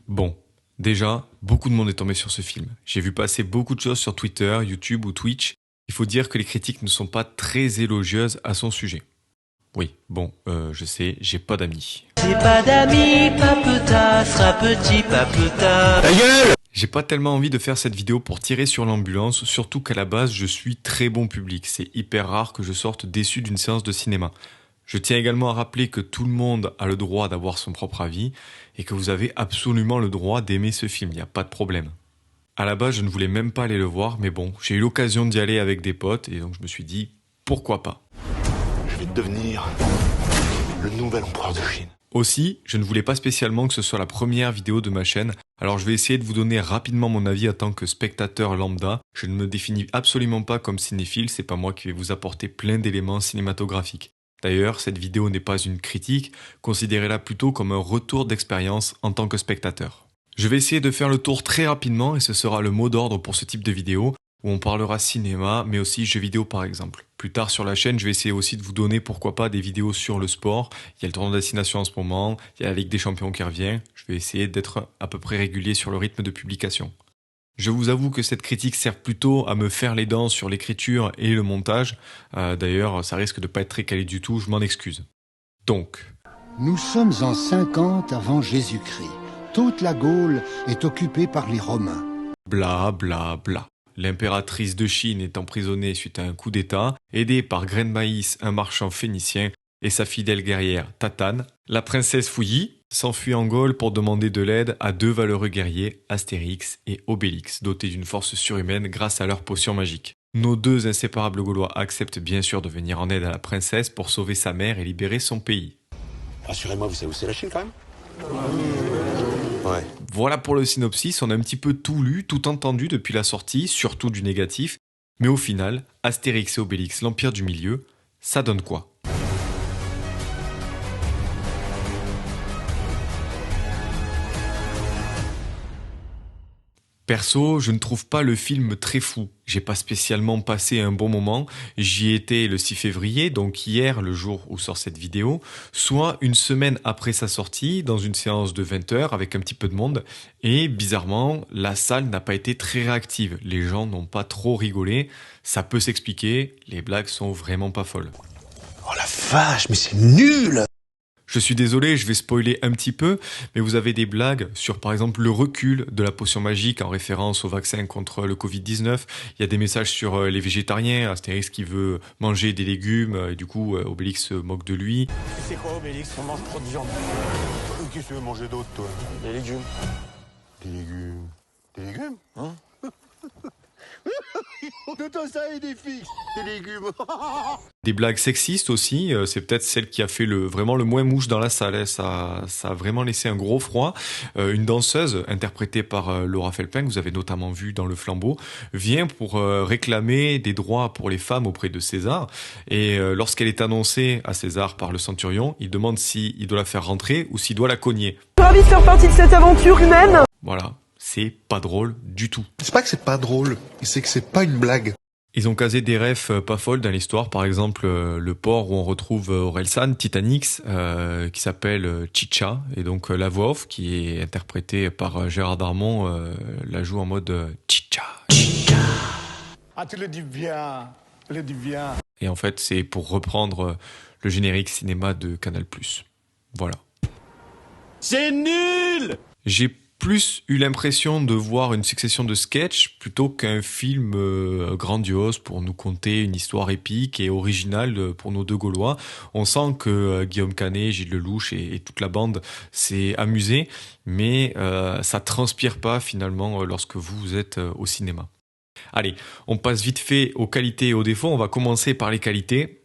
Bon, déjà, beaucoup de monde est tombé sur ce film. J'ai vu passer beaucoup de choses sur Twitter, YouTube ou Twitch. Il faut dire que les critiques ne sont pas très élogieuses à son sujet. Oui, bon, je sais, j'ai pas d'amis. J'ai pas d'amis, papeta, sera petit, papeta. Ta gueule! J'ai pas tellement envie de faire cette vidéo pour tirer sur l'ambulance, surtout qu'à la base, je suis très bon public. C'est hyper rare que je sorte déçu d'une séance de cinéma. Je tiens également à rappeler que tout le monde a le droit d'avoir son propre avis et que vous avez absolument le droit d'aimer ce film, il n'y a pas de problème. À la base, je ne voulais même pas aller le voir, mais bon, j'ai eu l'occasion d'y aller avec des potes et donc je me suis dit, pourquoi pas. Je vais devenir le nouvel empereur de Chine. Aussi, je ne voulais pas spécialement que ce soit la première vidéo de ma chaîne, alors je vais essayer de vous donner rapidement mon avis en tant que spectateur lambda. Je ne me définis absolument pas comme cinéphile, c'est pas moi qui vais vous apporter plein d'éléments cinématographiques. D'ailleurs, cette vidéo n'est pas une critique, considérez-la plutôt comme un retour d'expérience en tant que spectateur. Je vais essayer de faire le tour très rapidement et ce sera le mot d'ordre pour ce type de vidéo, où on parlera cinéma, mais aussi jeux vidéo par exemple. Plus tard sur la chaîne, je vais essayer aussi de vous donner pourquoi pas des vidéos sur le sport. Il y a le tournoi de destination en ce moment, il y a la Ligue des Champions qui revient. Je vais essayer d'être à peu près régulier sur le rythme de publication. Je vous avoue que cette critique sert plutôt à me faire les dents sur l'écriture et le montage. D'ailleurs, ça risque de pas être très quali du tout, je m'en excuse. Donc, Nous sommes en 50 avant Jésus-Christ. Toute la Gaule est occupée par les Romains. bla bla bla. L'impératrice de Chine est emprisonnée suite à un coup d'État, aidée par Grain de Maïs, un marchand phénicien, et sa fidèle guerrière Tatane. La princesse Fouilly s'enfuit en Gaule pour demander de l'aide à deux valeureux guerriers, Astérix et Obélix, dotés d'une force surhumaine grâce à leur potion magique. Nos deux inséparables Gaulois acceptent bien sûr de venir en aide à la princesse pour sauver sa mère et libérer son pays. Rassurez-moi, vous savez où c'est la Chine quand même? Ouais. Voilà pour le synopsis, on a un petit peu tout lu, tout entendu depuis la sortie, surtout du négatif, mais au final, Astérix et Obélix, l'Empire du Milieu, ça donne quoi ? Perso, je ne trouve pas le film très fou. J'ai pas spécialement passé un bon moment. J'y étais le 6 février, donc hier, le jour où sort cette vidéo, soit une semaine après sa sortie, dans une séance de 20 heures avec un petit peu de monde. Et bizarrement, la salle n'a pas été très réactive. Les gens n'ont pas trop rigolé. Ça peut s'expliquer, les blagues sont vraiment pas folles. Oh la vache, mais c'est nul! Je suis désolé, je vais spoiler un petit peu, mais vous avez des blagues sur par exemple le recul de la potion magique en référence au vaccin contre le Covid-19. Il y a des messages sur les végétariens, Astérix qui veut manger des légumes, et du coup Obélix se moque de lui. C'est quoi, Obélix? On mange trop de viande. Qu'est-ce que tu veux manger d'autre, toi? Des légumes. Des légumes. Des légumes? Hein? De toi, ça et des filles. Des légumes. Des blagues sexistes aussi, c'est peut-être celle qui a fait vraiment le moins mouche dans la salle, hein. Ça a vraiment laissé un gros froid. Une danseuse, interprétée par Laura Felpin, que vous avez notamment vu dans Le Flambeau, vient pour réclamer des droits pour les femmes auprès de César. Et lorsqu'elle est annoncée à César par le centurion, il demande s'il doit la faire rentrer ou s'il doit la cogner. Ravi de faire partie de cette aventure humaine. Voilà, c'est pas drôle du tout. C'est pas que c'est pas drôle, c'est que c'est pas une blague. Ils ont casé des refs pas folles dans l'histoire, par exemple le port où on retrouve Orelsan, Titanix, qui s'appelle Chicha, et donc la voix off qui est interprétée par Gérard Darmon la joue en mode Chicha. Ah, tu le dis bien. Tu le dis bien. Et en fait c'est pour reprendre le générique cinéma de Canal+. Voilà. C'est nul! J'ai plus eu l'impression de voir une succession de sketchs plutôt qu'un film grandiose pour nous conter une histoire épique et originale pour nos deux Gaulois. On sent que Guillaume Canet, Gilles Lelouch et toute la bande s'est amusé, mais ça transpire pas finalement lorsque vous êtes au cinéma. Allez, on passe vite fait aux qualités et aux défauts. On va commencer par les qualités.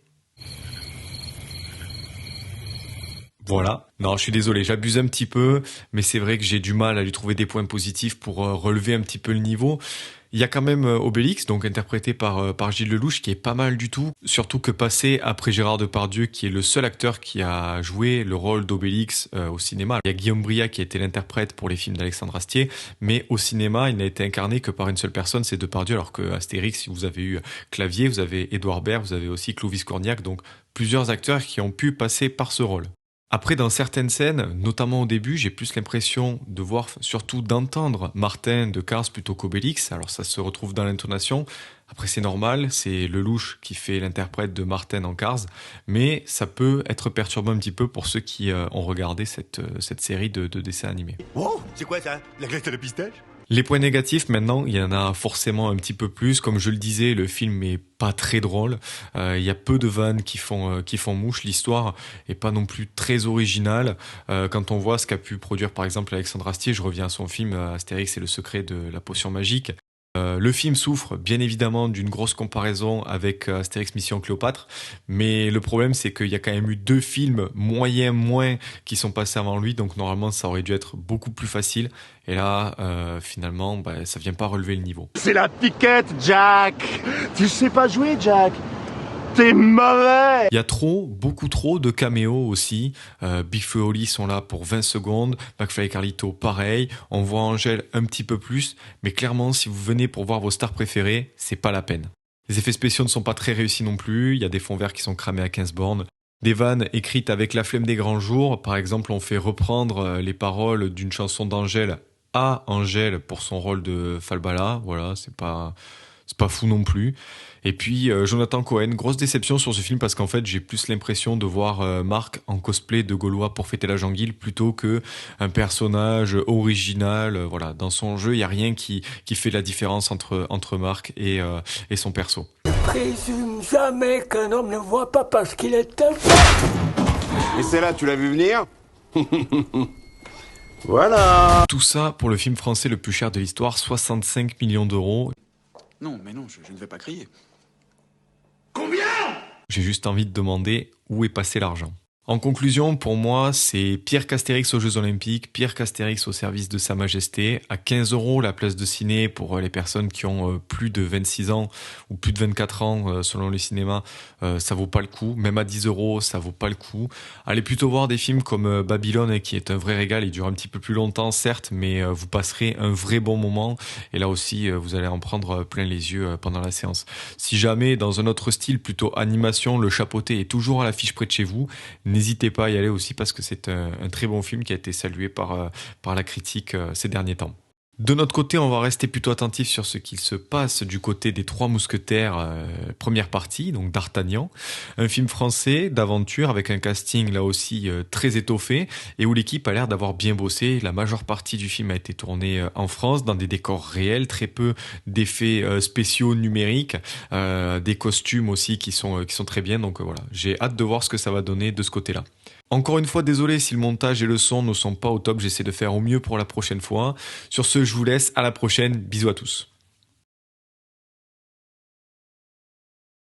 Voilà. Non, je suis désolé, j'abuse un petit peu, mais c'est vrai que j'ai du mal à lui trouver des points positifs pour relever un petit peu le niveau. Il y a quand même Obélix, donc interprété par Gilles Lelouch, qui est pas mal du tout. Surtout que passé après Gérard Depardieu, qui est le seul acteur qui a joué le rôle d'Obélix au cinéma. Il y a Guillaume Briat qui a été l'interprète pour les films d'Alexandre Astier, mais au cinéma, il n'a été incarné que par une seule personne, c'est Depardieu, alors que Astérix, vous avez eu Clavier, vous avez Édouard Baird, vous avez aussi Clovis Cornillac, donc plusieurs acteurs qui ont pu passer par ce rôle. Après, dans certaines scènes, notamment au début, j'ai plus l'impression de voir, surtout d'entendre Martin de Cars plutôt qu'Obélix. Alors ça se retrouve dans l'intonation. Après, c'est normal, c'est Lelouch qui fait l'interprète de Martin en Cars. Mais ça peut être perturbant un petit peu pour ceux qui ont regardé cette série de dessins animés. Oh, c'est quoi ça? La glace à la pistache? Les points négatifs, maintenant, il y en a forcément un petit peu plus. Comme je le disais, le film est pas très drôle. Il y a peu de vannes qui font mouche. L'histoire est pas non plus très originale. Quand on voit ce qu'a pu produire, par exemple, Alexandre Astier, je reviens à son film Astérix et le secret de la potion magique. Le film souffre bien évidemment d'une grosse comparaison avec Astérix Mission Cléopâtre, mais le problème c'est qu'il y a quand même eu 2 films moyens moins qui sont passés avant lui, donc normalement ça aurait dû être beaucoup plus facile, et là finalement ça vient pas relever le niveau. C'est la piquette, Jack. Tu sais pas jouer, Jack. T'es mauvais. Il y a beaucoup trop de caméos aussi. Big Flo et Oli sont là pour 20 secondes. McFly et Carlito, pareil. On voit Angèle un petit peu plus. Mais clairement, si vous venez pour voir vos stars préférées, c'est pas la peine. Les effets spéciaux ne sont pas très réussis non plus. Il y a des fonds verts qui sont cramés à 15 bornes. Des vannes écrites avec la flemme des grands jours. Par exemple, on fait reprendre les paroles d'une chanson d'Angèle à Angèle pour son rôle de Falbala. Voilà, c'est pas fou non plus. Et puis Jonathan Cohen, grosse déception sur ce film parce qu'en fait j'ai plus l'impression de voir Marc en cosplay de Gaulois pour fêter la Janguille plutôt que un personnage original. Voilà, dans son jeu il y a rien qui fait la différence entre Marc et son perso. Je présume jamais qu'un homme ne voit pas parce qu'il est un... Et c'est là, tu l'as vu venir? Voilà. Tout ça pour le film français le plus cher de l'histoire, 65 millions d'euros. Non, mais non, je ne vais pas crier. J'ai juste envie de demander où est passé l'argent. En conclusion, pour moi, c'est pire qu'Astérix aux Jeux Olympiques, pire qu'Astérix au service de Sa Majesté. À 15 € la place de ciné pour les personnes qui ont plus de 26 ans ou plus de 24 ans selon les cinémas, ça vaut pas le coup. Même à 10 €, ça vaut pas le coup. Allez plutôt voir des films comme Babylone qui est un vrai régal. Il dure un petit peu plus longtemps, certes, mais vous passerez un vrai bon moment. Et là aussi, vous allez en prendre plein les yeux pendant la séance. Si jamais, dans un autre style, plutôt animation, Le Chapeauté est toujours à l'affiche près de chez vous, n'hésitez pas à y aller aussi parce que c'est un très bon film qui a été salué par la critique ces derniers temps. De notre côté, on va rester plutôt attentif sur ce qu'il se passe du côté des Trois Mousquetaires, première partie, donc d'Artagnan. Un film français d'aventure avec un casting là aussi très étoffé et où l'équipe a l'air d'avoir bien bossé. La majeure partie du film a été tournée en France, dans des décors réels, très peu d'effets spéciaux numériques, des costumes aussi qui sont très bien. Donc voilà, j'ai hâte de voir ce que ça va donner de ce côté-là. Encore une fois, désolé si le montage et le son ne sont pas au top, j'essaie de faire au mieux pour la prochaine fois. Sur ce, je vous laisse, à la prochaine, bisous à tous.